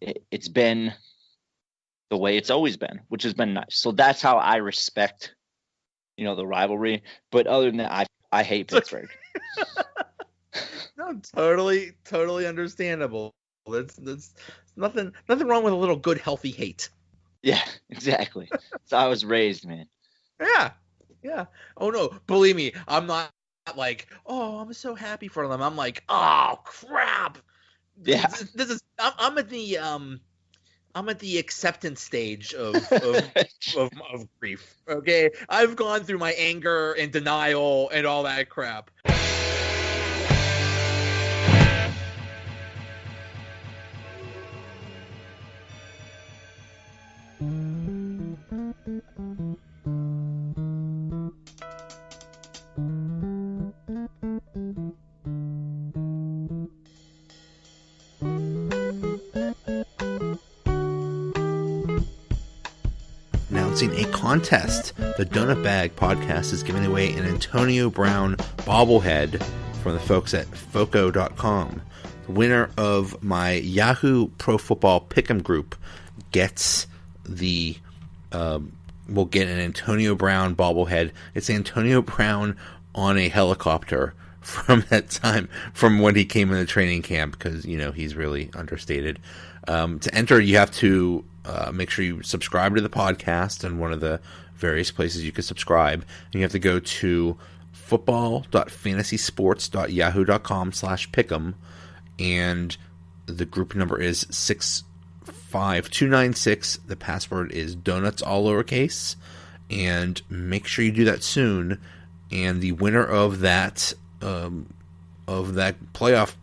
it's been the way it's always been, which has been nice. So that's how I respect, the rivalry. But other than that, I hate Pittsburgh. No, totally understandable. That's nothing wrong with a little good, healthy hate. Yeah, exactly. So I was raised, man. Yeah. Oh no, believe me, I'm not like, oh, I'm so happy for them. I'm like, oh crap. Yeah. This is I'm at the acceptance stage of grief. Okay, I've gone through my anger and denial and all that crap. Announcing a contest. The Donut Bag podcast is giving away an Antonio Brown bobblehead from the folks at Foco.com. The winner of my Yahoo Pro Football Pick'em group gets will get an Antonio Brown bobblehead. It's Antonio Brown on a helicopter from that time, from when he came in the training camp, because, he's really understated. To enter, you have to make sure you subscribe to the podcast in one of the various places you can subscribe. And you have to go to football.fantasysports.yahoo.com/pick'em, and the group number is 65296. The password is donuts, all lowercase, and make sure you do that soon. And the winner of that playoff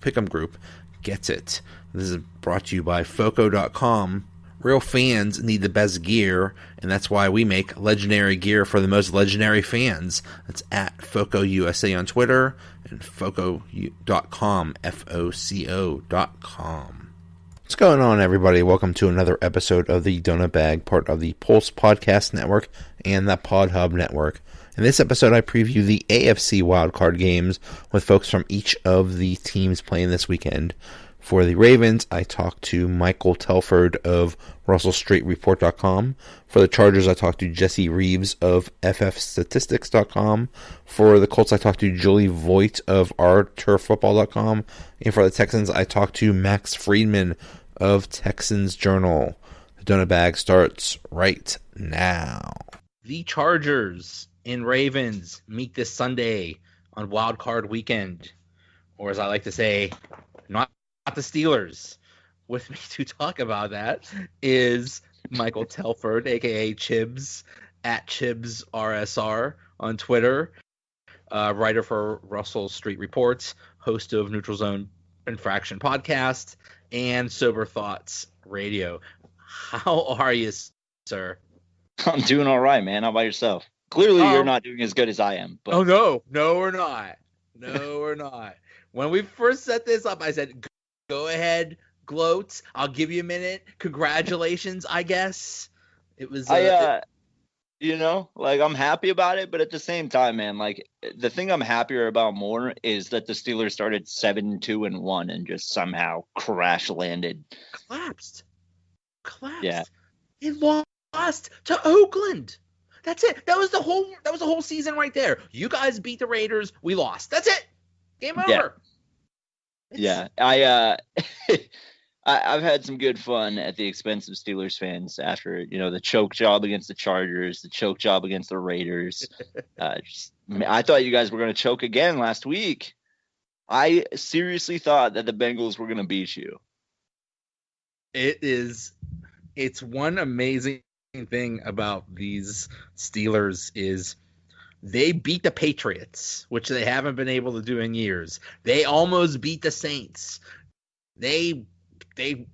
pick'em group gets it. This is brought to you by Foco.com. Real fans need the best gear, and that's why we make legendary gear for the most legendary fans. That's at Foco USA on Twitter and Foco.com, Foco.com. What's going on, everybody? Welcome to another episode of the Donut Bag, part of the Pulse Podcast Network and the Pod Hub Network. In this episode, I preview the AFC Wild Card games with folks from each of the teams playing this weekend. For the Ravens, I talked to Michael Telford of RussellStreetReport.com. For the Chargers, I talked to Jesse Reeves of FFStatistics.com. For the Colts, I talked to Julie Voigt of OurTurfFootball.com. And for the Texans, I talked to Max Freedman of Texans Journal. The Donut Bag starts right now. The Chargers and Ravens meet this Sunday on Wild Card Weekend, or as I like to say, not the Steelers. With me to talk about that is Michael Telford, a.k.a. Chibs, at ChibsRSR on Twitter, writer for Russell Street Reports, host of Neutral Zone Infraction Podcast, and Sober Thoughts Radio. How are you, sir? I'm doing all right, man. How about yourself? Clearly, you're not doing as good as I am. But... Oh, no, we're not. No, we're not. When we first set this up, I said, go ahead, gloat. I'll give you a minute. Congratulations, I guess. It was. I'm happy about it, but at the same time, man, the thing I'm happier about more is that the Steelers started 7-2-1 and just somehow crash landed. Collapsed. Yeah. They lost to Oakland. That's it. That was the whole season right there. You guys beat the Raiders. We lost. That's it. Game over. Yeah. I've had some good fun at the expense of Steelers fans after, the choke job against the Chargers, the choke job against the Raiders. I thought you guys were going to choke again last week. I seriously thought that the Bengals were going to beat you. It's one amazing thing about these Steelers is they beat the Patriots, which they haven't been able to do in years. They almost beat the Saints. They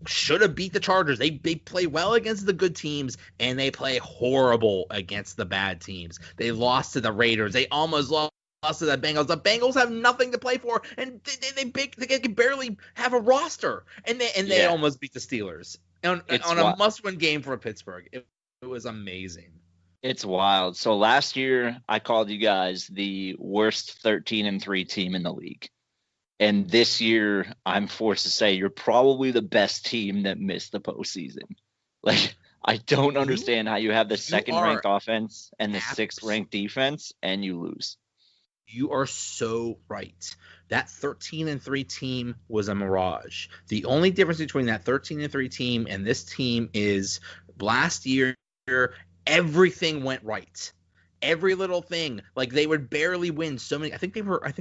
should have beat the Chargers. They play well against the good teams, and they play horrible against the bad teams. They lost to the Raiders. They almost lost to the Bengals. The Bengals have nothing to play for, and they can barely have a roster. And they almost beat the Steelers on a must-win game for Pittsburgh. It was amazing. It's wild. So last year, I called you guys the worst 13-3 team in the league. And this year, I'm forced to say you're probably the best team that missed the postseason. Like, I don't understand how you have the second-ranked offense and the sixth-ranked defense, and you lose. You are so right. That 13-3 team was a mirage. The only difference between that 13-3 team and this team is last year, everything went right. Every little thing, like they would barely win so many. I think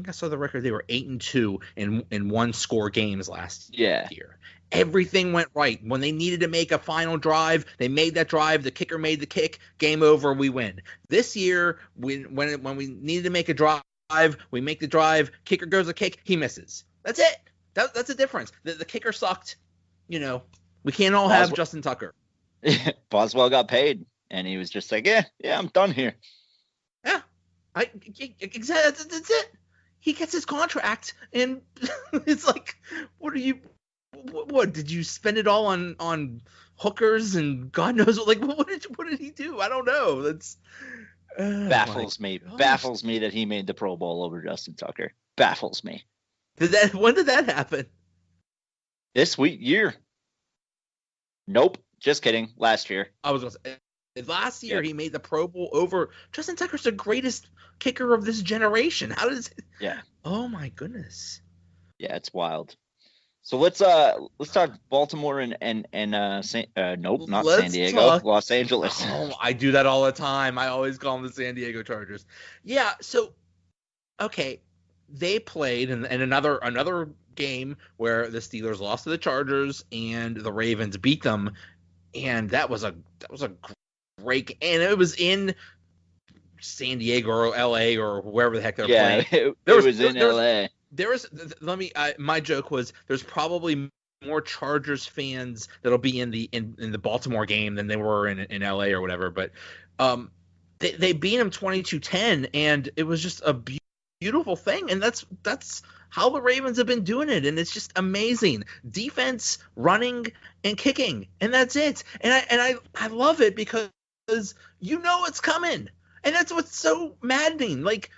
I saw the record. They were 8-2 in one score games last year. Everything went right. When they needed to make a final drive, they made that drive. The kicker made the kick. Game over. We win. This year, when we needed to make a drive, we make the drive. Kicker goes a kick. He misses. That's it. That's the difference. The kicker sucked. We can't all have Justin Tucker. Boswell got paid, and he was just like, yeah, I'm done here. Yeah, exactly. That's it. He gets his contract, and it's like, what did you spend it all on hookers and God knows what? Like, what did he do? I don't know. That's baffles me. Baffles me that he made the Pro Bowl over Justin Tucker. Baffles me. When did that happen? This year. Nope. Just kidding. Last year. I was gonna say. Last year, He made the Pro Bowl over Justin Tucker's the greatest kicker of this generation. How does it? Yeah. Oh my goodness. Yeah, it's wild. So let's talk Baltimore and San Diego, Los Angeles. Oh, I do that all the time. I always call them the San Diego Chargers. Yeah. So, okay, they played in another game where the Steelers lost to the Chargers and the Ravens beat them, and that was a break, and it was in San Diego or LA or wherever the heck they're playing. It was in LA. My joke was there's probably more Chargers fans that'll be in the Baltimore game than they were in LA or whatever, but they beat them 22-10, and it was just a beautiful thing, and that's how the Ravens have been doing it, and it's just amazing. Defense, running, and kicking, and that's it. And I love it because it's coming. And that's what's so maddening. Like,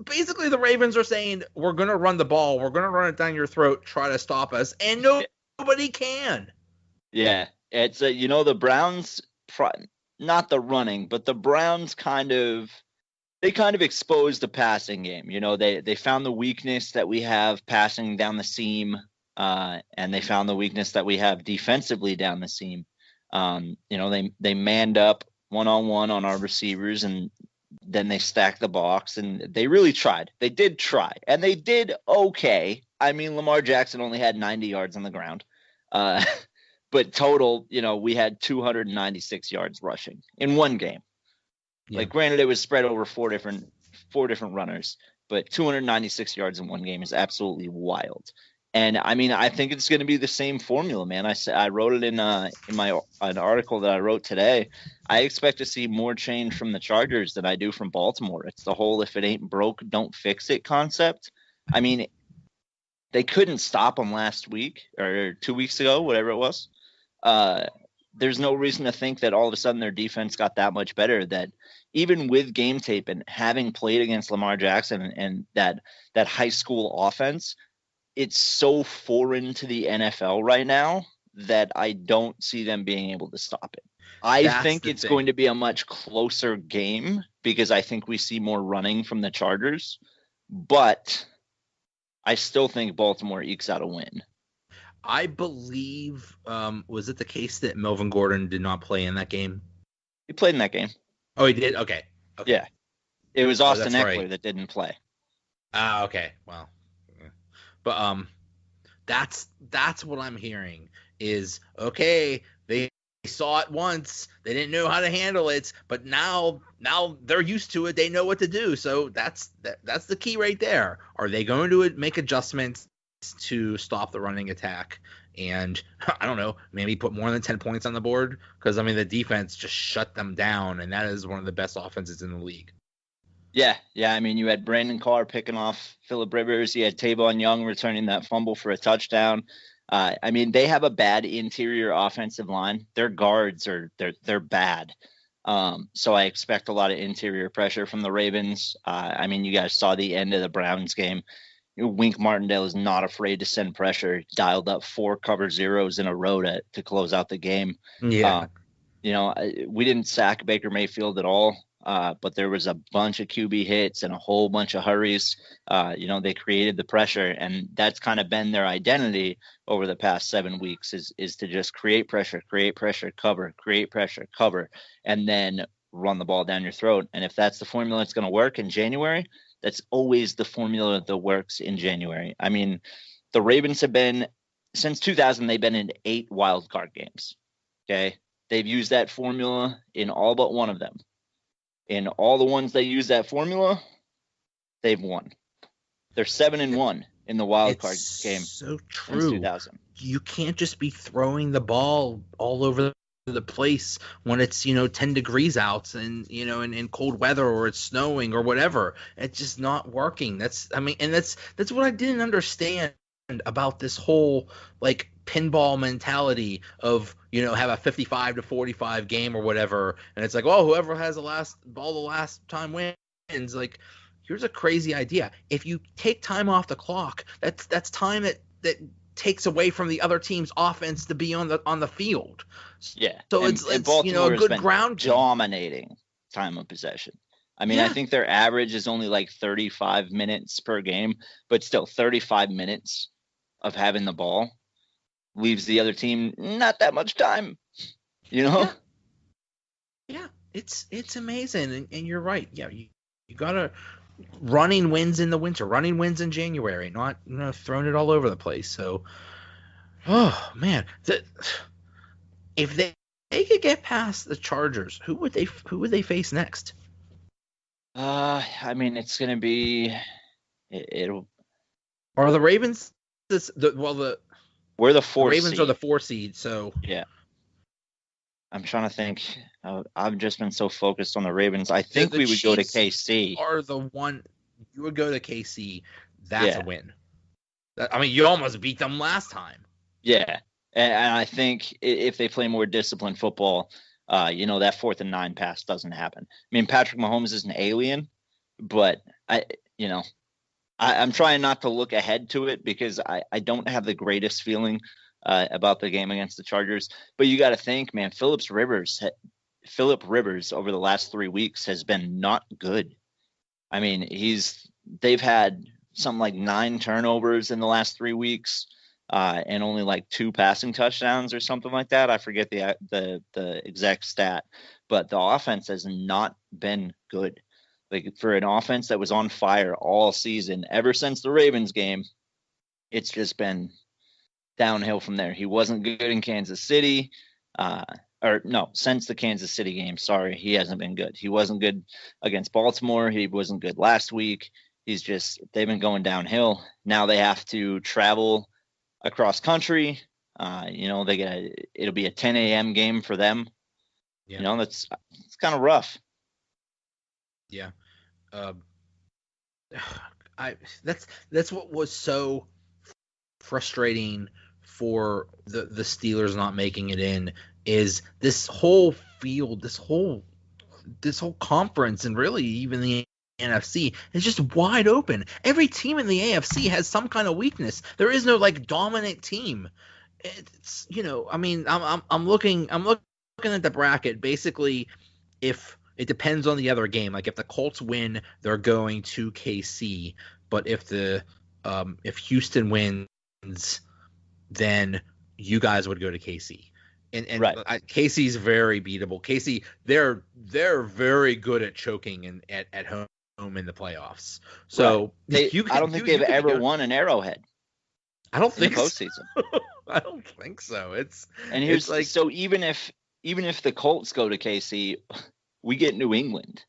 basically the Ravens are saying, we're going to run the ball. We're going to run it down your throat, try to stop us. And nobody can. Yeah. It's, the Browns, not the running, but the Browns kind of exposed the passing game. They found the weakness that we have passing down the seam, and they found the weakness that we have defensively down the seam. They manned up one-on-one on our receivers, and then they stacked the box, and they really tried. They did try, and they did okay. I mean, Lamar Jackson only had 90 yards on the ground. But total, we had 296 yards rushing in one game. Yeah. Like, granted, it was spread over four different runners, but 296 yards in one game is absolutely wild. And I mean, I think it's going to be the same formula, man. I wrote it in an article that I wrote today. I expect to see more change from the Chargers than I do from Baltimore. It's the whole "if it ain't broke, don't fix it" concept. I mean, they couldn't stop them last week or 2 weeks ago, whatever it was. There's no reason to think that all of a sudden their defense got that much better. That even with game tape and having played against Lamar Jackson and that high school offense, it's so foreign to the NFL right now that I don't see them being able to stop it. I think it's going to be a much closer game because I think we see more running from the Chargers, but I still think Baltimore ekes out a win. I believe, was it the case that Melvin Gordon did not play in that game? He played in that game. Oh, he did? Okay. Yeah. It was Austin Eckler that didn't play. Okay. Well. But that's what I'm hearing is, okay, they saw it once, they didn't know how to handle it, but now they're used to it, they know what to do. So that's the key right there. Are they going to make adjustments to stop the running attack? And I don't know, maybe put more than 10 points on the board, because I mean the defense just shut them down, and that is one of the best offenses in the league. Yeah. I mean, you had Brandon Carr picking off Phillip Rivers. You had Tavon Young returning that fumble for a touchdown. I mean, they have a bad interior offensive line. Their guards they're bad. So I expect a lot of interior pressure from the Ravens. I mean, you guys saw the end of the Browns game. Wink Martindale is not afraid to send pressure. He dialed up 4 cover zeros in a row to close out the game. Yeah. We didn't sack Baker Mayfield at all, but there was a bunch of QB hits and a whole bunch of hurries. They created the pressure, and that's kind of been their identity over the past 7 weeks is to just create pressure, cover, create pressure, cover, and then run the ball down your throat. And if that's the formula that's going to work in January, that's always the formula that works in January. I mean, the Ravens have been, since 2000, they've been in 8 wild card games. Okay. They've used that formula in all but one of them. In all the ones they use that formula, they've won. They're 7-1 in the wild card game. So true. Since 2000. You can't just be throwing the ball all over the place when it's 10 degrees out and in cold weather or it's snowing or whatever. It's just not working. That's what I didn't understand about this whole like pinball mentality of have a 55-45 game or whatever, and it's like, oh, whoever has the last ball the last time wins. Like, here's a crazy idea. If you take time off the clock, that's time that takes away from the other team's offense to be on the field. Yeah. So and it's Baltimore a good ground game. Dominating time of possession. I mean, I think their average is only like 35 minutes per game, but still 35 minutes of having the ball leaves the other team not that much time, Yeah, it's amazing, and you're right. Yeah, you gotta running wins in the winter, running wins in January, not throwing it all over the place. So, oh man, if they could get past the Chargers, who would they face next? I mean, it's gonna be it'll. Are the Ravens we're the 4 Ravens seed. are the 4 seed, so yeah. I'm trying to think. I've just been so focused on the Ravens. I think we would go to KC. Are the one you would go to KC? That's a win. I mean, you almost beat them last time. Yeah, and I think if they play more disciplined football, that 4th and 9 pass doesn't happen. I mean, Patrick Mahomes is an alien, but I'm trying not to look ahead to it because I don't have the greatest feeling about the game against the Chargers. But you got to think, man, Philip Rivers over the last 3 weeks has been not good. I mean, they've had something like 9 turnovers in the last 3 weeks and only like 2 passing touchdowns or something like that. I forget the exact stat, but the offense has not been good. Like, for an offense that was on fire all season, ever since the Ravens game, it's just been downhill from there. He wasn't good in Kansas City, since the Kansas City game. Sorry, he hasn't been good. He wasn't good against Baltimore. He wasn't good last week. They've been going downhill. Now they have to travel across country. It'll be a 10 a.m. game for them. Yeah. It's kind of rough. Yeah. That's what was so frustrating for the Steelers not making it in is this whole field, this whole conference, and really even the NFC is just wide open. Every team in the AFC has some kind of weakness. There is no like dominant team. It's I'm looking at the bracket. Basically, if it depends on the other game. Like if the Colts win, they're going to KC. But if Houston wins, then you guys would go to KC. And right. KC's very beatable. KC, they're very good at choking at home in the playoffs. So right. I don't think they've ever won an Arrowhead. I don't think postseason. I don't think so. So even if the Colts go to KC, we get New England.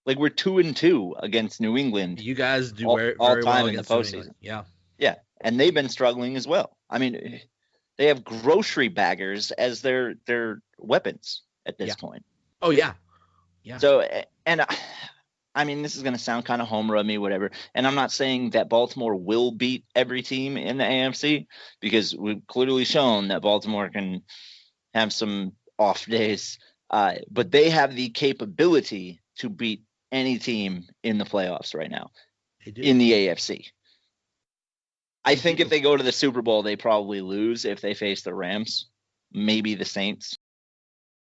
Like we're 2-2 against New England. You guys do all very time well in the postseason. Yeah. Yeah, and they've been struggling as well. I mean, they have grocery baggers as their weapons at this point. Oh yeah. Yeah. So and I mean, this is going to sound kind of homer of me, whatever. And I'm not saying that Baltimore will beat every team in the AFC because we've clearly shown that Baltimore can have some off days. But they have the capability to beat any team in the playoffs right now in the AFC. I think if they go to the Super Bowl, they probably lose if they face the Rams, maybe the Saints.